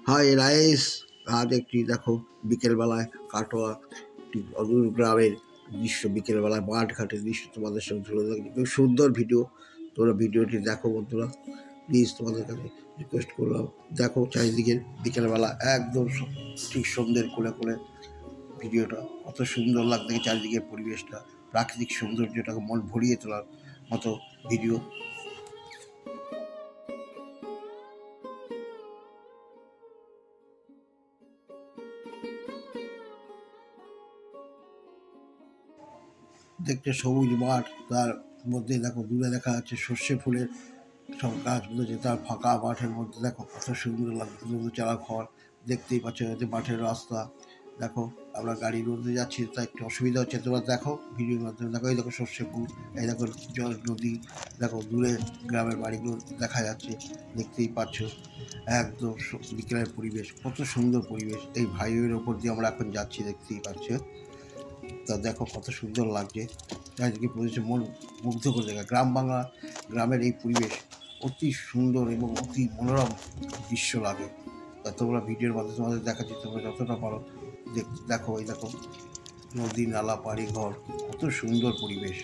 High rice, আজ একটি দেখো বিকেলবেলায় কাটোয়া অদূর গ্রামের দৃশ্য, বিকেলবেলায় মাঠ ঘাটের দৃশ্য তোমাদের সঙ্গে তুলে ধরছি। খুব সুন্দর ভিডিও, তোমরা ভিডিওটি দেখো বন্ধুরা, প্লিজ তোমাদের কাছে রিকোয়েস্ট করলাম। দেখো চারিদিকে বিকেলবেলা একদম ঠিক সন্ধ্যের কোলে কোলে ভিডিওটা কত সুন্দর লাগছে, চারিদিকের পরিবেশটা, প্রাকৃতিক সৌন্দর্যটাকে মন ভরিয়ে তোলার মতো ভিডিও। দেখতে সবুজ মাঠ, তার মধ্যে দেখো দূরে দেখা যাচ্ছে সর্ষে ফুলের সব গাছগুলো, যে তার ফাঁকা মাঠের মধ্যে দেখো কত সুন্দর লাগছে, সুন্দর চারা ঘর দেখতেই পাচ্ছ। হচ্ছে মাঠের রাস্তা, দেখো আমরা গাড়ির মধ্যে যাচ্ছি, তা একটু অসুবিধা হচ্ছে। তোমরা দেখো ভিডিওর মাধ্যমে দেখো, এই দেখো সর্ষে ফুল, এই দেখো জল নদী, দেখো দূরে গ্রামের বাড়িগুলো দেখা যাচ্ছে, দেখতেই পাচ্ছ। একদম বিকেলের পরিবেশ, কত সুন্দর পরিবেশ। এই হাইওয়ের ওপর দিয়ে আমরা এখন যাচ্ছি, দেখতেই পাচ্ছ। তা দেখো কত সুন্দর লাগছে, চারিদিকে পরিবেশে মন মুগ্ধ করে দেখা। গ্রাম বাংলা, গ্রামের এই পরিবেশ অতি সুন্দর এবং অতি মনোরম দৃশ্য লাগে। তা তোমরা ভিডিওর মাধ্যমে তোমাদের দেখাচ্ছি, তোমরা যতটা পারো দেখো। এই দেখো নদী, নালা, বাড়ি ঘর, কত সুন্দর পরিবেশ।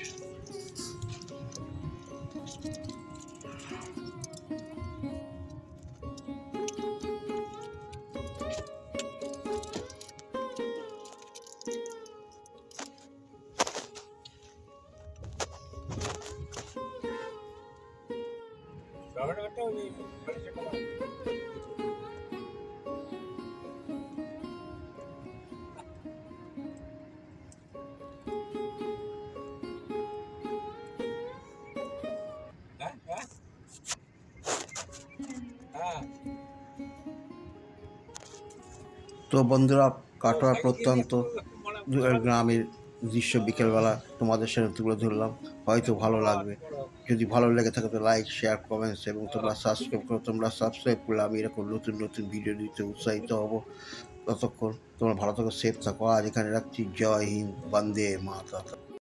তো বন্ধুরা, কাটোয়া প্রত্যন্ত গ্রামের দৃশ্য বিকেলবেলা তোমাদের সাথে তুলে ধরলাম, হয়তো ভালো লাগবে। যদি ভালো লেগে থাকে তো লাইক, শেয়ার, কমেন্টস এবং তোমরা সাবস্ক্রাইব করো। তোমরা সাবস্ক্রাইব করলে আমি এরকম নতুন নতুন ভিডিও দিতে উৎসাহিত হব। ততক্ষণ তোমরা ভালো থাকো, সেফ থাকো। আজ এখানে রাখছি। জয় হিন্দ, বন্দে মাতরম।